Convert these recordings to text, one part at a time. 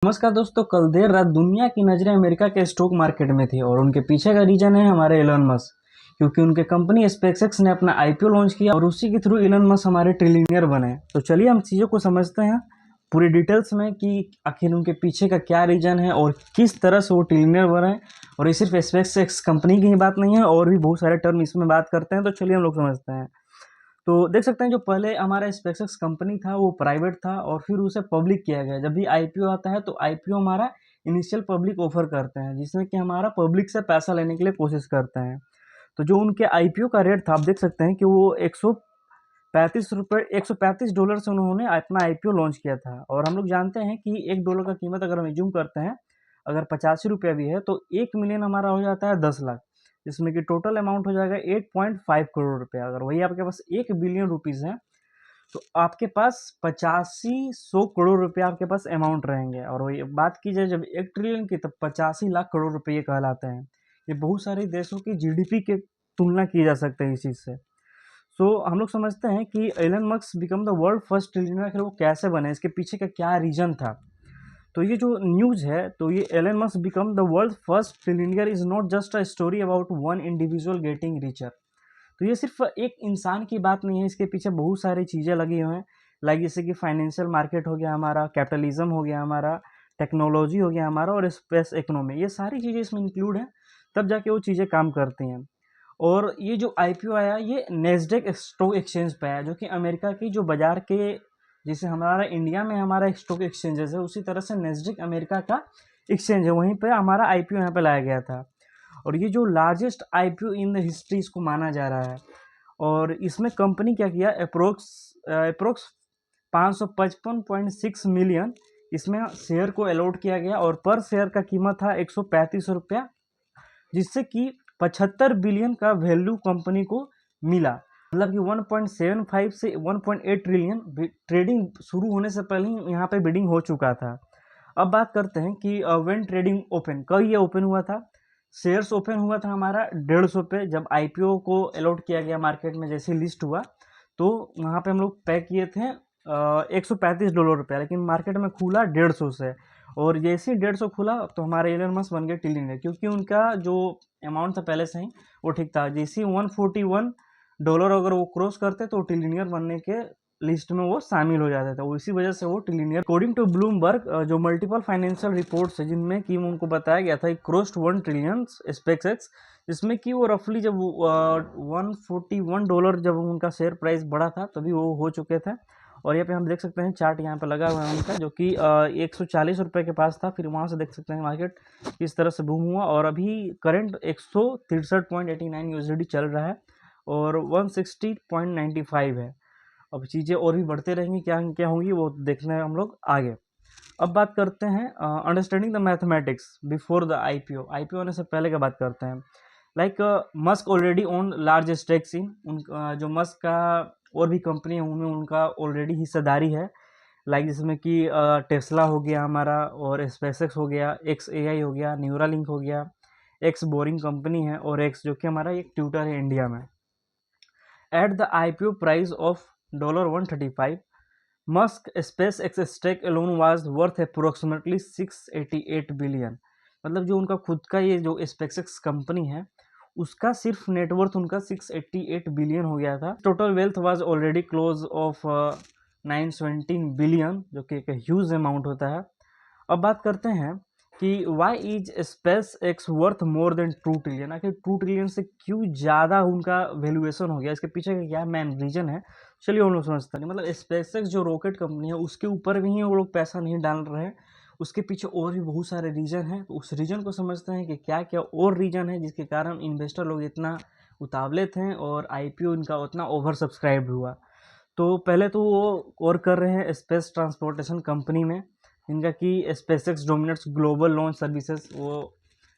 नमस्कार दोस्तों। कल देर रात दुनिया की नज़रें अमेरिका के स्टॉक मार्केट में थी और उनके पीछे का रीजन है हमारे एलन मस्क, क्योंकि उनके कंपनी स्पेसएक्स ने अपना आईपीओ लॉन्च किया और उसी के थ्रू एलन मस्क हमारे ट्रिलियनियर बने। तो चलिए हम चीज़ों को समझते हैं पूरी डिटेल्स में कि आखिर उनके पीछे का क्या रीजन है और किस तरह से वो ट्रिलियनियर बने। और ये सिर्फ स्पेसएक्स कंपनी की ही बात नहीं है, और भी बहुत सारे टर्म इसमें बात करते हैं। तो चलिए हम लोग समझते हैं। तो देख सकते हैं जो पहले हमारा स्पेसएक्स कंपनी था वो प्राइवेट था और फिर उसे पब्लिक किया गया। जब भी आईपीओ आता है तो आईपीओ हमारा इनिशियल पब्लिक ऑफर करते हैं, जिसमें कि हमारा पब्लिक से पैसा लेने के लिए कोशिश करते हैं। तो जो उनके आईपीओ का रेट था, आप देख सकते हैं कि वो 135 डॉलर से उन्होंने अपना आईपीओ लॉन्च किया था। और हम लोग जानते हैं कि $1 का कीमत अगर हम एज्यूम करते हैं, अगर 85 रुपया भी है, तो 1 मिलियन हमारा हो जाता है 10 लाख, जिसमें कि टोटल अमाउंट हो जाएगा 8.5 करोड़ रुपया। अगर वही आपके पास 1 बिलियन रुपीज़ है तो आपके पास 8500 करोड़ रुपया आपके पास अमाउंट रहेंगे। और वही बात की जाए जब 1 ट्रिलियन की, तब 85 लाख करोड़ रुपये कहलाते हैं। ये बहुत सारे देशों की जीडीपी के तुलना की जा सकते हैं इस चीज़ से। सो हम लोग समझते हैं कि Elon Musk become the world first trillionaire. आखिर वो कैसे बने, इसके पीछे का क्या रीजन था। तो ये जो न्यूज़ है, तो ये Elon Musk become the world first trillionaire is not just a story about one individual getting richer. तो ये सिर्फ एक इंसान की बात नहीं है, इसके पीछे बहुत सारी चीज़ें लगी हुई हैं। लाइक जैसे कि फाइनेंशियल मार्केट हो गया हमारा, कैपिटलिज्म हो गया हमारा, टेक्नोलॉजी हो गया हमारा, और स्पेस इकोनॉमी। ये सारी चीज़ें इसमें इंक्लूड हैं, तब जाके वो चीज़ें काम करती हैं। और ये जो आईपीओ आया, ये नेस्डेक स्टॉक एक्सचेंज पे आया, जो कि अमेरिका की जो बाजार के, जैसे हमारा इंडिया में हमारा स्टॉक एक्सचेंजेस है, उसी तरह से नेस्डेक अमेरिका का एक्सचेंज है, वहीं पे हमारा आईपीओ यहाँ पे लाया गया था। और ये जो largest IPO in the history इसको माना जा रहा है। और इसमें कंपनी क्या किया, अप्रोक्स 555.6 मिलियन इसमें शेयर को अलॉट किया गया, और पर शेयर का कीमत था 135 रुपया, जिससे कि 75 बिलियन का वैल्यू कंपनी को मिला। मतलब कि 1.75 से 1.8 ट्रिलियन ट्रेडिंग शुरू होने से पहले ही यहाँ पे बिडिंग हो चुका था। अब बात करते हैं कि व्हेन ट्रेडिंग ओपन, कब ये ओपन हुआ था। शेयर्स ओपन हुआ था हमारा 150 पे, जब आईपीओ को अलॉट किया गया मार्केट में, जैसे लिस्ट हुआ तो वहाँ पे हम लोग पे किए थे $135, लेकिन मार्केट में खुला 150 से। और जैसे ही 150 खुला तो हमारे एलन मस्क बन गए ट्रिलियनर, क्योंकि उनका जो अमाउंट था पहले से ही वो ठीक था। जैसे ही $141 अगर वो क्रॉस करते तो ट्रिलियनर बनने के लिस्ट में वो शामिल हो जाता था। उसी वजह से वो ट्रिलियनर। अकॉर्डिंग टू ब्लूमबर्ग, जो मल्टीपल फाइनेंशियल रिपोर्ट्स है जिनमें कि उनको बताया गया था क्रॉस्ड 1 ट्रिलियन स्पेसएक्स, जिसमें कि वो रफली जब $141 जब उनका शेयर प्राइस बढ़ा था तभी वो हो चुके थे। और यहाँ पे हम देख सकते हैं चार्ट यहाँ पे लगा हुआ है उनका, जो कि 140 रुपये के पास था। फिर वहाँ से देख सकते हैं मार्केट किस तरह से बूम हुआ, और अभी करंट 163.89 यूएसडी चल रहा है और 160.95 है। अब चीज़ें और भी बढ़ते रहेंगी, क्या क्या होंगी वो देखना है हम लोग आगे। अब बात करते हैं understanding the mathematics before the IPO. IPO होने से पहले की बात करते हैं। Like Musk already own large stakes इन उन, जो मस्क का और भी कंपनी है उनमें उनका ऑलरेडी हिस्सेदारी है। लाइक जिसमें कि टेस्ला हो गया हमारा, और स्पेसएक्स हो गया, एक्स एआई हो गया, न्यूरालिंक हो गया, एक्स बोरिंग कंपनी है, और एक्स जो कि हमारा एक ट्विटर है इंडिया में। At the IPO price of $135, Musk SpaceX stake alone was worth approximately 688 billion. मतलब जो उनका खुद का ये जो स्पेस एक्स कंपनी है, उसका सिर्फ नेटवर्थ उनका 688 बिलियन हो गया था। Total wealth was already close of 917 billion, जो कि एक ह्यूज अमाउंट होता है। अब बात करते हैं कि why is SpaceX worth more than 2 trillion. आखिर 2 ट्रिलियन से क्यों ज़्यादा उनका वैल्यूएशन हो गया, इसके पीछे का क्या मेन रीजन है। चलिए हम लोग समझते हैं। मतलब स्पेस एक्स जो रॉकेट कंपनी है उसके ऊपर भी वो लोग पैसा नहीं डाल रहे हैं, उसके पीछे और भी बहुत सारे रीजन हैं। तो उस रीजन को समझते हैं कि क्या क्या और रीजन है जिसके कारण इन्वेस्टर लोग इतना उतावले थे और आईपीओ इनका उतना ओवर सब्सक्राइब हुआ। तो पहले तो वो और कर रहे हैं स्पेस ट्रांसपोर्टेशन कंपनी में, जिनका कि SpaceX dominates global launch services. वो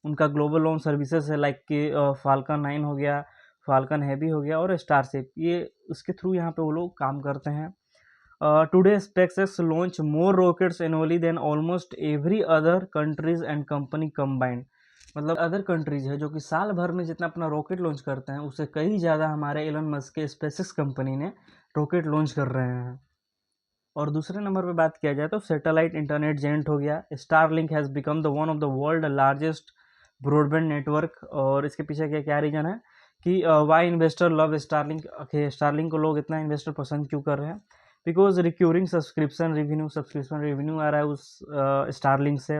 उनका ग्लोबल लॉन्च सर्विसेज है, लाइक कि फाल्कन 9 हो गया, फाल्कन हैवी हो गया, और स्टारशिप, ये उसके थ्रू यहाँ पे वो लोग काम करते हैं। Today SpaceX launch more rockets annually than almost every other countries and company combined. मतलब अदर कंट्रीज है जो कि साल भर में जितना अपना रॉकेट लॉन्च करते हैं उससे कहीं ज़्यादा हमारे एलन मस्क के स्पेसएक्स कंपनी ने रॉकेट लॉन्च कर रहे हैं। और दूसरे नंबर पे बात किया जाए तो सैटेलाइट इंटरनेट जेंट हो गया। Starlink has become the one of the world largest broadband network. और इसके पीछे क्या क्या रीज़न है कि why investor love Starlink. Starlink को लोग इतना इन्वेस्टर पसंद क्यों कर रहे हैं? बिकॉज रिक्यूरिंग सब्सक्रिप्शन रेवेन्यू आ रहा है उस स्टारलिंक से।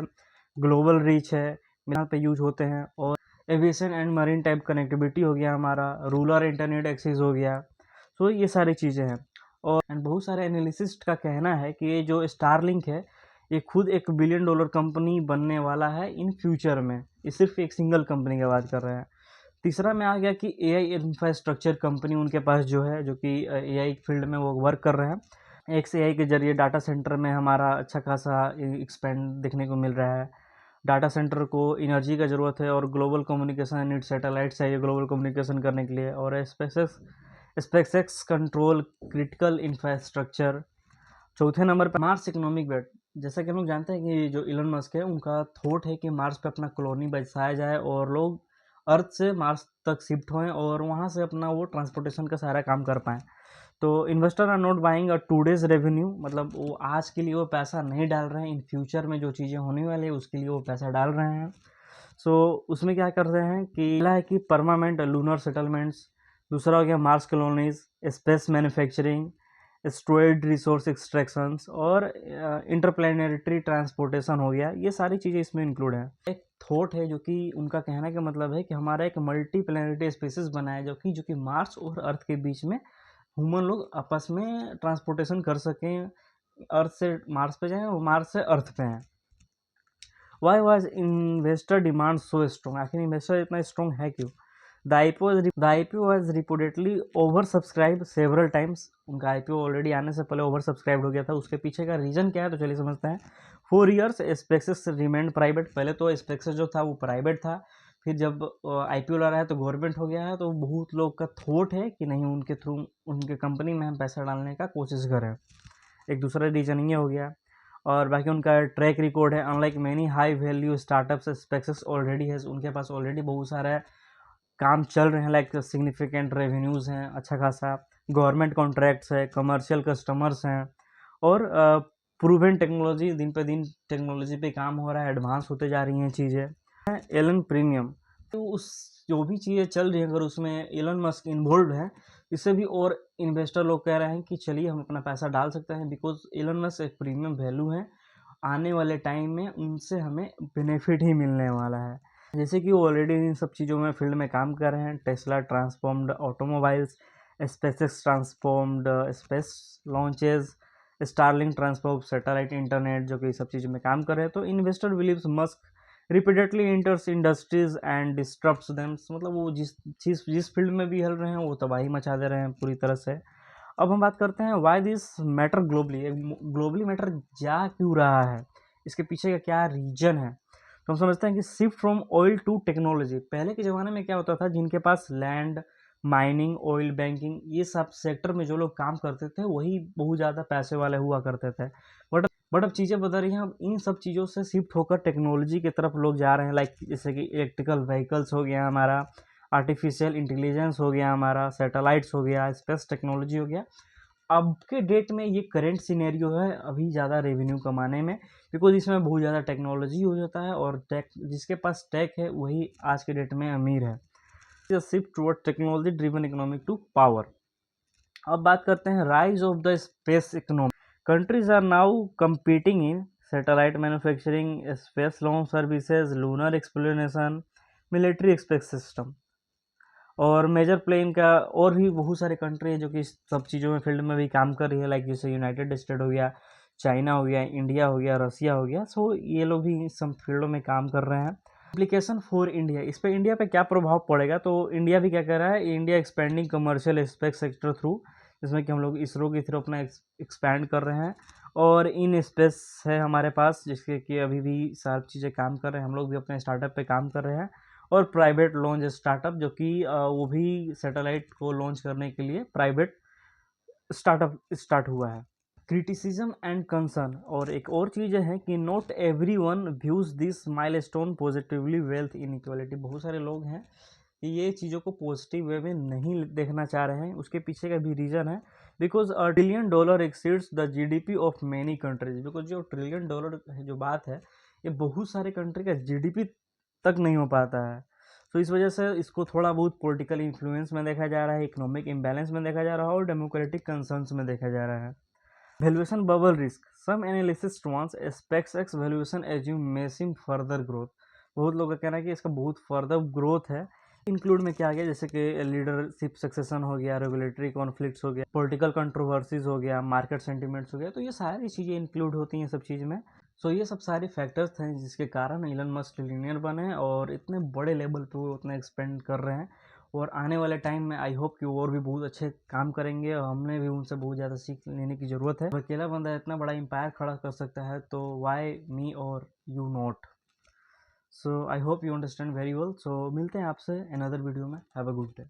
ग्लोबल रीच है, यहाँ पे यूज होते हैं। और aviation and marine type connectivity हो गया हमारा, रूरल इंटरनेट एक्सेस हो गया। तो ये सारी चीज़ें हैं। और बहुत सारे एनालिसिस्ट का कहना है कि ये जो स्टारलिंक है ये खुद $1 बिलियन कंपनी बनने वाला है इन फ्यूचर में। ये सिर्फ एक सिंगल कंपनी की बात कर रहे हैं। तीसरा में आ गया कि एआई इंफ्रास्ट्रक्चर कंपनी उनके पास जो है, जो कि एआई फील्ड में वो वर्क कर रहे हैं। एक्स एआई के जरिए डाटा सेंटर में हमारा अच्छा खासा एक्सपेंड देखने को मिल रहा है। डाटा सेंटर को एनर्जी का ज़रूरत है और ग्लोबल कम्युनिकेशन नीड सैटेलाइट चाहिए ग्लोबल कम्युनिकेशन करने के लिए। और स्पेसएक्स कंट्रोल क्रिटिकल इंफ्रास्ट्रक्चर। चौथे नंबर पर मार्स इकोनॉमिक बेल्ट। जैसा कि हम लोग जानते हैं कि जो इलन मस्क है उनका थॉट है कि मार्स पे अपना कॉलोनी बसाया जाए और लोग अर्थ से मार्स तक शिफ्ट होएं और वहाँ से अपना वो ट्रांसपोर्टेशन का सारा काम कर पाएँ। तो investor are not buying a today's revenue, मतलब वो आज के लिए वो पैसा नहीं डाल रहे हैं, इन फ्यूचर में जो चीज़ें होने वाली है उसके लिए वो पैसा डाल रहे हैं। सो उसमें क्या कर रहे हैं कि पहला है कि परमानेंट लूनर सेटलमेंट्स, दूसरा हो गया Mars colonies, space manufacturing, asteroid resource extractions और इंटरप्लैनेटरी ट्रांसपोर्टेशन हो गया। ये सारी चीज़ें इसमें इंक्लूड है। एक थॉट है जो कि उनका कहने का मतलब है कि हमारा एक मल्टी प्लैनेटरी स्पीसीज बना है जो कि मार्स और अर्थ के बीच में ह्यूमन लोग आपस में ट्रांसपोर्टेशन कर सकें, अर्थ से मार्स पे जाएं और मार्स से अर्थ पे हैं। Why was investor demand so strong, आखिर इन्वेस्टर इतना स्ट्रॉन्ग है क्यों? The IPO was reportedly over subscribe several times. उनका आईपीओ ऑलरेडी आने से पहले ओवर सब्सक्राइब हो गया था। उसके पीछे का रीज़न क्या है तो चलिए समझते हैं। 4 ईयर्स स्पेक्सिस रिमेंड प्राइवेट। पहले तो स्पेक्सिस जो था वो प्राइवेट था, फिर जब आईपीओ ला रहा है तो गवर्नमेंट हो गया है। तो बहुत लोग का थॉट है कि नहीं उनके थ्रू उनके कंपनी में हम पैसा डालने का कोशिश करें। एक दूसरा रीज़न ये हो गया। और बाकी उनका ट्रैक रिकॉर्ड है, unlike many high value startups SpaceX's already है, उनके पास ऑलरेडी बहुत सारा काम चल रहे हैं, लाइक सिग्निफिकेंट रेवेन्यूज़ हैं, अच्छा खासा गवर्नमेंट कॉन्ट्रैक्ट्स है, कमर्शियल कस्टमर्स हैं और प्रूवन टेक्नोलॉजी, दिन पे दिन टेक्नोलॉजी पे काम हो रहा है, एडवांस होते जा रही हैं चीज़ें। एलन प्रीमियम, तो उस जो भी चीज़ें चल रही हैं अगर उसमें एलन मस्क इन्वॉल्व है, इससे भी और इन्वेस्टर लोग कह रहे हैं कि चलिए हम अपना पैसा डाल सकते हैं, बिकॉज एलन मस्क एक प्रीमियम वैल्यू है। आने वाले टाइम में उनसे हमें बेनिफिट ही मिलने वाला है। जैसे कि वो ऑलरेडी इन सब चीज़ों में फील्ड में काम कर रहे हैं। Tesla transformed automobiles, SpaceX transformed space launches, Starlink transform satellite internet, जो कि सब चीज़ों में काम कर रहे हैं। तो investor believes Musk repeatedly enters industries and disturbs them, मतलब वो जिस फील्ड में भी हिल रहे हैं वो तबाही मचा दे रहे हैं पूरी तरह से। अब हम बात करते हैं why this matter globally matter जा क्यों रहा है, इसके पीछे का क्या रीजन है। तो हम समझते हैं कि shift from oil to technology. पहले के ज़माने में क्या होता था, जिनके पास लैंड, माइनिंग, ऑयल, बैंकिंग, ये सब सेक्टर में जो लोग काम करते थे वही बहुत ज़्यादा पैसे वाले हुआ करते थे। बट अब चीज़ें बदल रही हैं। अब इन सब चीज़ों से शिफ्ट होकर टेक्नोलॉजी की तरफ लोग जा रहे हैं, लाइक जैसे कि इलेक्ट्रिकल व्हीकल्स हो गया हमारा, आर्टिफिशियल इंटेलिजेंस हो गया हमारा, सैटेलाइट्स हो गया, स्पेस टेक्नोलॉजी हो गया। अब के डेट में ये करंट सिनेरियो है अभी ज़्यादा रेवेन्यू कमाने में, बिकॉज इसमें बहुत ज़्यादा टेक्नोलॉजी हो जाता है और टेक जिसके पास टेक है वही आज के डेट में अमीर है। Shift toward technology driven economic to power. अब बात करते हैं rise of the space economy. Countries are now competing in satellite manufacturing, space launch services, lunar exploration, military space system और मेजर प्लेन का। और भी बहुत सारे कंट्री हैं जो कि इस सब चीज़ों में फील्ड में भी काम कर रही है, लाइक जैसे यूनाइटेड स्टेट हो गया, चाइना हो गया, इंडिया हो गया, रसिया हो गया। सो ये लोग भी सब फील्डों में काम कर रहे हैं। एप्लीकेशन फॉर इंडिया, इस पर इंडिया पे क्या प्रभाव पड़ेगा, तो इंडिया भी क्या कर रहा है, India expanding commercial space sector through, जिसमें कि हम लोग इसरो के थ्रू अपना एक्सपैंड कर रहे हैं। और इन स्पेस है हमारे पास जिसके कि अभी भी सारी चीज़ें काम कर रहे हैं, हम लोग भी अपने स्टार्टअप पे काम कर रहे हैं। और प्राइवेट लॉन्च स्टार्टअप जो कि वो भी सैटेलाइट को लॉन्च करने के लिए प्राइवेट स्टार्टअप स्टार्ट हुआ है। क्रिटिसिज्म एंड कंसर्न, और एक और चीज़ है कि not everyone views this milestone positively. Wealth inequality, बहुत सारे लोग हैं कि ये चीज़ों को पॉजिटिव वे में नहीं देखना चाह रहे हैं। उसके पीछे का भी रीज़न है because $1 trillion exceeds the GDP of many countries, because जो $1 ट्रिलियन जो बात है ये बहुत सारे कंट्री का जीडीपी तक नहीं हो पाता है। तो इस वजह से इसको थोड़ा बहुत पॉलिटिकल इन्फ्लुएंस में देखा जा रहा है, इकोनॉमिक इम्बैलेंस में देखा जा रहा है और डेमोक्रेटिक कंसर्न्स में देखा जा रहा है। Valuation bubble risk, some analysis wants SpaceX valuation assume massive further growth. बहुत लोगों का कहना है कि इसका बहुत फर्दर ग्रोथ है। इंक्लूड में क्या आ गया, जैसे कि लीडरशिप सक्सेशन हो गया, रेगुलेटरी कॉन्फ्लिक्ट्स हो गया, पॉलिटिकल कंट्रोवर्सीज हो गया, मार्केट सेंटिमेंट्स हो गया, तो ये सारी चीज़ें इंक्लूड होती हैं सब चीज़ में। सो ये सब सारे फैक्टर्स हैं जिसके कारण इलन मस्क ट्रिलियनियर बने और इतने बड़े लेवल पे वो उतना एक्सपेंड कर रहे हैं। और आने वाले टाइम में आई होप कि वो और भी बहुत अच्छे काम करेंगे और हमने भी उनसे बहुत ज़्यादा सीख लेने की ज़रूरत है। अकेला बंदा इतना बड़ा एम्पायर खड़ा कर सकता है तो वाई मी और you not. So I hope you understand very well. So मिलते हैं आपसे अनदर वीडियो में। Have a good day.